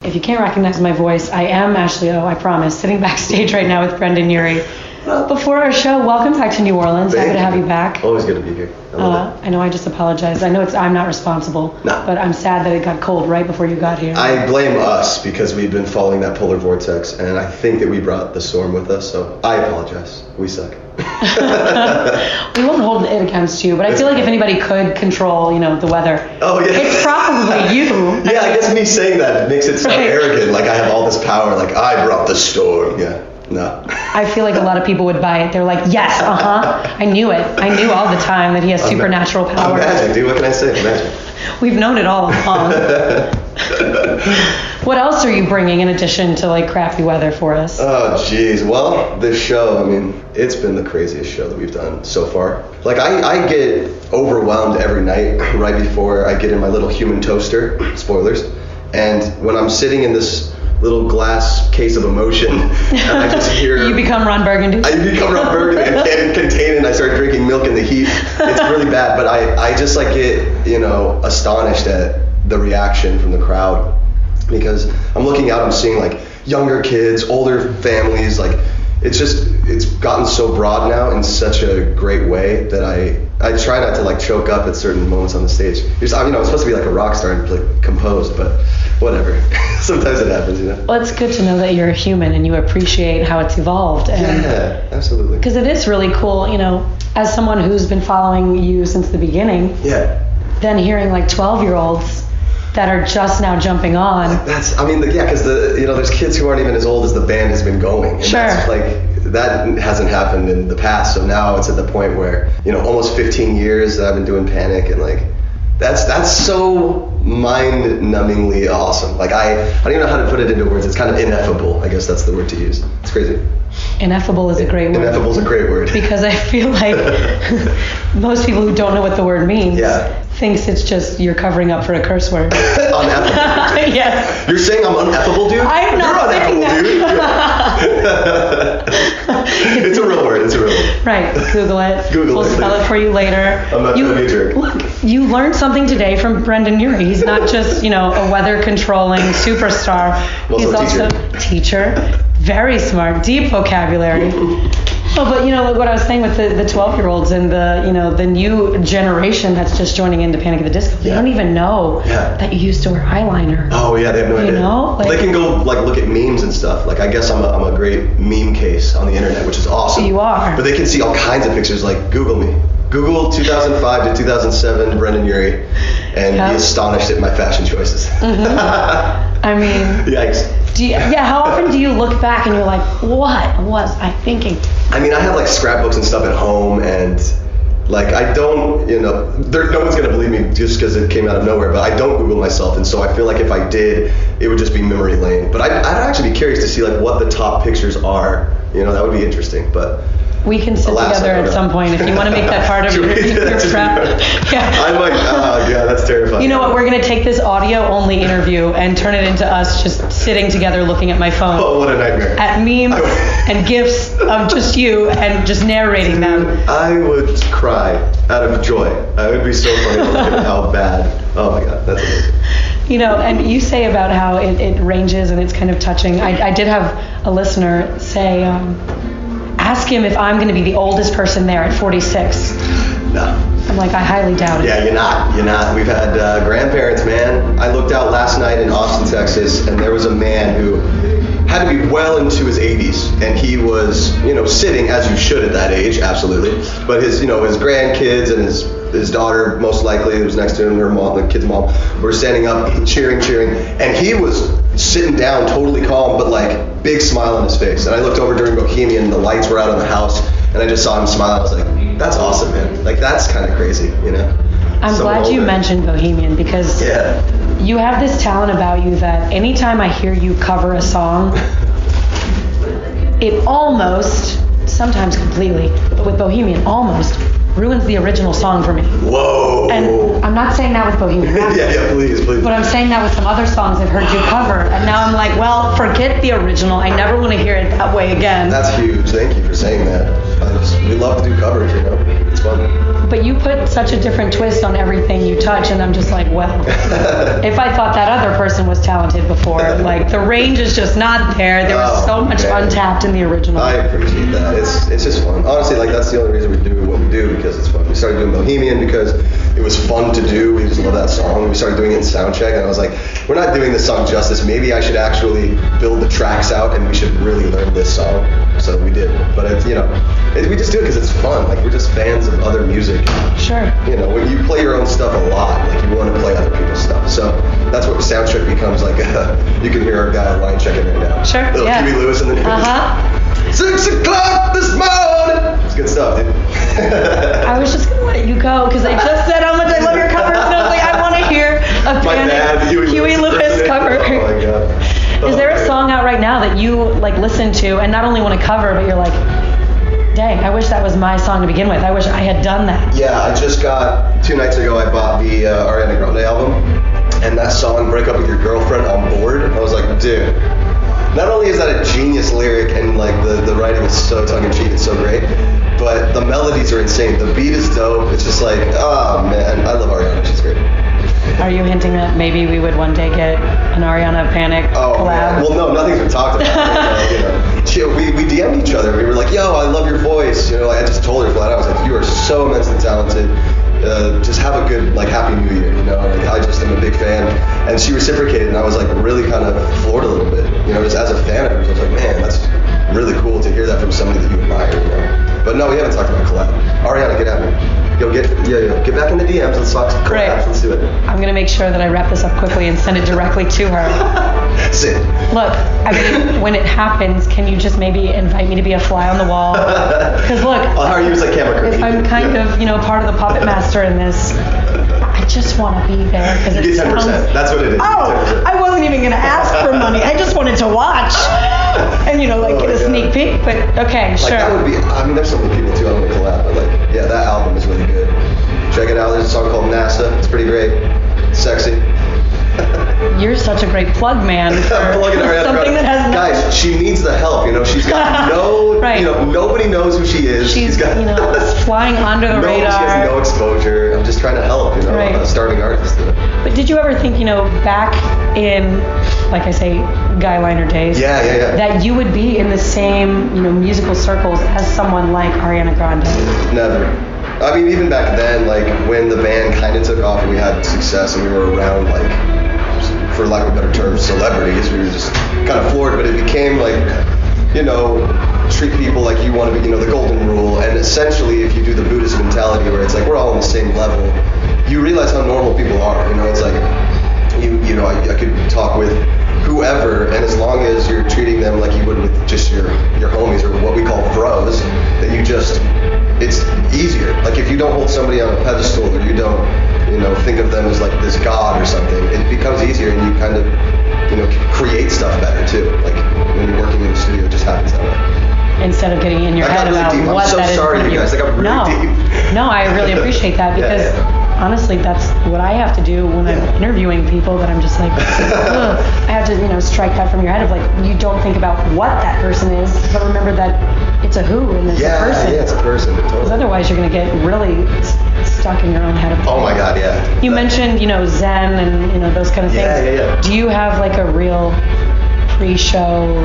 If you can't recognize my voice, I am Ashley O, I promise, sitting backstage right now with Brendon Urie. Before our show, welcome back to New Orleans. Happy to have you back. Always good to be here. I know I just apologized. I know I'm not responsible, but I'm sad that it got cold right before you got here. I blame us because we've been following that polar vortex, and I think that we brought the storm with us, so I apologize. We suck. We won't hold it against you, but I feel like if anybody could control, the weather, it's probably you. Yeah, I guess me saying that makes it sound arrogant, like I have all this power, like I brought the storm. Yeah. No. I feel like a lot of people would buy it. They're like, yes, I knew it. I knew all the time that he has supernatural power. Magic, dude. What can I say? Magic. We've known it all along. What else are you bringing in addition to like crappy weather for us? Oh, geez. Well, this show, it's been the craziest show that we've done so far. Like, I get overwhelmed every night right before I get in my little human toaster, spoilers, and when I'm sitting in this little glass case of emotion, and I just hear... You become Ron Burgundy. I become Ron Burgundy. I can't contain it, and I start drinking milk in the heat. It's really bad, but I just like get, astonished at the reaction from the crowd, because I'm looking out, I'm seeing like younger kids, older families, like it's gotten so broad now in such a great way that I try not to like choke up at certain moments on the stage. I'm supposed to be like a rock star and like compose, but whatever. Sometimes it happens, Well, it's good to know that you're a human and you appreciate how it's evolved. And yeah, absolutely. Because it is really cool, as someone who's been following you since the beginning. Yeah. Then hearing like 12-year-olds that are just now jumping on. Because there's kids who aren't even as old as the band has been going. And sure. That's that hasn't happened in the past. So now it's at the point where, almost 15 years that I've been doing Panic, and like, that's so mind-numbingly awesome. Like I don't even know how to put it into words. It's kind of ineffable. I guess that's the word to use. It's crazy. Ineffable is a great word. Ineffable is a great word. Because I feel like most people who don't know what the word means thinks it's just you're covering up for a curse word. Uneffable. Yes. You're saying I'm uneffable, dude? I'm not saying that. It's a real word. It's a real word. Right. Google it. We'll spell it for you later. I'm not trying to be a jerk. Look, you learned something today from Brendon Urie. He's not just, a weather controlling superstar. He's also a teacher. Very smart, deep vocabulary. Oh, but what I was saying with the 12-year-olds and the new generation that's just joining into Panic at the Disco, they don't even know that you used to wear eyeliner. Oh yeah, they have no idea. They can go look at memes and stuff. Like I guess I'm a great meme case on the internet, which is awesome. You are. But they can see all kinds of pictures. Like Google me. Google 2005 to 2007 Brendon Urie, and be astonished at my fashion choices. Yikes. How often do you look back and you're like, what was I thinking? I have like scrapbooks and stuff at home, and like I don't, no one's gonna believe me just because it came out of nowhere, but I don't Google myself, and so I feel like if I did, it would just be memory lane. But I'd actually be curious to see like what the top pictures are. That would be interesting, but. We can sit together at some point if you want to make that part of your prep. Yeah. I'm like, that's terrifying. You know what? We're going to take this audio-only interview and turn it into us just sitting together looking at my phone. Oh, what a nightmare. At memes and GIFs of just you and just narrating them. I would cry out of joy. It would be so funny to look at how bad. Oh my God, that's amazing. And you say about how it ranges and it's kind of touching. I did have a listener say, ask him if I'm going to be the oldest person there at 46. No. I'm like, I highly doubt it. Yeah, you're not. We've had grandparents, man. I looked out last night in Austin, Texas, and there was a man who had to be well into his 80s, and he was, sitting as you should at that age, absolutely. But his grandkids and his daughter, most likely, who was next to him, her mom, the kid's mom, were standing up, cheering, and he was sitting down, totally calm, but like big smile on his face. And I looked over during Bohemian, and the lights were out on the house, and I just saw him smile. I was like, that's awesome, man. Like that's kind of crazy, I'm glad you mentioned Bohemian because you have this talent about you that anytime I hear you cover a song, it almost, sometimes completely, but with Bohemian, almost ruins the original song for me. Whoa. And I'm not saying that with Bohemian Rhapsody. yeah, please. But I'm saying that with some other songs I've heard you cover. And now I'm like, well, forget the original. I never want to hear it that way again. That's huge. Thank you for saying that. We love to do covers, It's fun. But you put such a different twist on everything you touch, and I'm just like, well, if I thought that other person was talented before, like the range is just not there. There was so much untapped in the original. I appreciate that. It's just fun. Honestly, like that's the only reason we do what we do, because it's fun. We started doing Bohemian because it was fun to do. We just love that song. We started doing it in soundcheck, and I was like, we're not doing this song justice. Maybe I should actually build the tracks out, and we should really learn this song. So we did. But it's, we just do it because it's fun. Like we're just fans of other music. Sure. When you play your own stuff a lot, like you want to play other people's stuff. So that's what soundcheck becomes like. You can hear our guy line checking right now. Sure. Little Yeah. Huey Lewis in the news. 6 o'clock this morning. It's good stuff, dude. I was just gonna let you go because I just said how much I love your covers, and I was like, I want to hear a Panic Huey Lewis cover. Oh my god. Is there a song out right now that you like listen to and not only want to cover, but you're like, dang, I wish that was my song to begin with. I wish I had done that. Yeah, I just got 2 nights ago. I bought the Ariana Grande album, and that song "Break Up with Your Girlfriend" on board. I was like, dude. Not only is that a genius lyric and like the writing is so tongue-in-cheek, it's so great, but the melodies are insane. The beat is dope. It's just like, oh man, I love Ariana. She's great. Are you hinting that maybe we would one day get an Ariana Panic collab? Man. Well, no, nothing's been talked about. We DM'd each other. We were like, yo, I love your voice. I just told her flat out. I was like, you are so immensely talented. Just have a good, happy new year, I just am a big fan. And she reciprocated, and I was really kind of floored a little bit, just as a fan of hers. I was like, man, that's really cool to hear that from somebody that you admire, But no, we haven't talked about collab. Ariana, get at me. Get back in the DMs. Let's talk collabs. Great. Let's do it. I'm gonna make sure that I wrap this up quickly and send it directly to her. Sit. Look, when it happens, can you just maybe invite me to be a fly on the wall? Because look, I'll hire you as a camera crew. If I'm kind of, part of the puppet master in this, I just want to be there because you get 10%. That's what it is. Oh, I wasn't even gonna ask for money. I just wanted to watch and get a sneak peek. But okay, sure. That would be. There's so many people too. I don't want to collab, but that album is really good. Check it out. There's a song called NASA. It's pretty great. It's sexy. You're such a great plug man for something that has no... Guys, she needs the help. She's got no. Right. Nobody knows who she is. She's got. Flying under the radar. She has no exposure. I'm just trying to help. Right. A starving artist. But did you ever think, back in, like I say, guy liner days? Yeah. That you would be in the same, musical circles as someone like Ariana Grande? Never. Even back then, when the band kind of took off and we had success and we were around, for lack of a better term, celebrities, we were just kind of floored. But it became treat people like you want to be, the golden rule. And essentially, if you do the Buddhist mentality where it's we're all on the same level, you realize how normal people are. It's I could talk with whoever, and as long as you're treating them like you would with just your homies or what we call bros, that it's easier. If you don't hold somebody on a pedestal or you don't, think of them as this god or something, it becomes easier and you kind of, create stuff better too. When you're working in the studio, it just happens that way. Instead of getting in your head about deep. what that is. I'm so sorry, you guys. I'm really deep. No, I really appreciate that because honestly, that's what I have to do when I'm interviewing people. That I'm just like, ugh. I have to, strike that from your head of you don't think about what that person is, but remember that it's a who and it's a person. Yeah, it's a person. Totally. Because otherwise, you're gonna get really stuck in your own head. Oh my God, yeah. You mentioned, Zen and those kind of things. Yeah. Do you have a real pre-show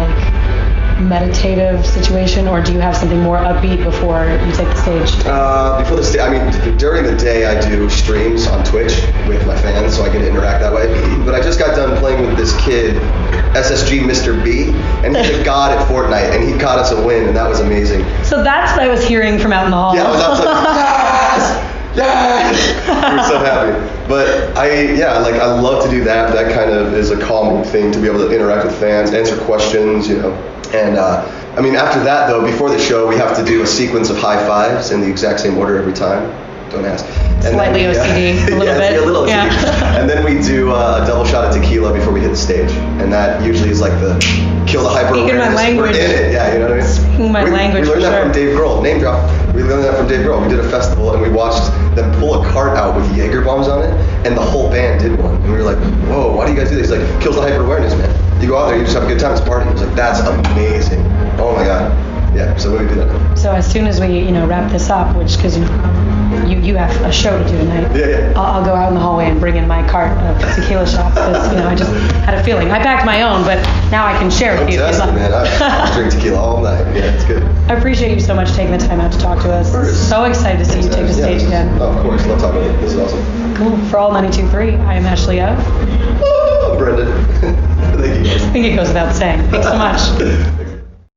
meditative situation, or do you have something more upbeat before you take the stage? Before the stage, during the day I do streams on Twitch with my fans, so I get to interact that way. But I just got done playing with this kid, SSG Mr. B, and he's a god at Fortnite, and he caught us a win, and that was amazing. So that's what I was hearing from out in the hall. Yeah, I was like, yes! We were so happy. But I love to do that. That kind of is a calming thing to be able to interact with fans, answer questions, And after that though, before the show, we have to do a sequence of high fives in the exact same order every time. Don't ask. And slightly then, OCD, a little bit. A little OCD. And then we do a double shot of tequila before we hit the stage, and that usually is the kill the hyper awareness. Speaking my language. We're in it. Yeah, you know what I mean. Speaking my language. We learned that from Dave Grohl. Name drop. We learned that from Dave Grohl. We did a festival and we watched them pull a cart out with Jaeger bombs on it, and the whole band did one. And we were like, whoa, why do you guys do this? He's kills the hyper awareness, man. You go out there, you just have a good time. It's a party. I was like, that's amazing. Oh my God. Yeah. Okay, so what do we do then? So as soon as we, wrap this up, which, because you have a show to do tonight. Yeah. I'll go out in the hallway and bring in my cart of tequila shots because, I just had a feeling. I packed my own, but now I can share with you. Fantastic, man. I drink tequila all night. Yeah, it's good. I appreciate you so much taking the time out to talk to us. So excited to see you take the stage again. Oh, of course. Love talking with you. This is awesome. Cool. For all 92.3, I am Ashley O. Oh, Brendon. Thank you. I think it goes without saying. Thanks so much.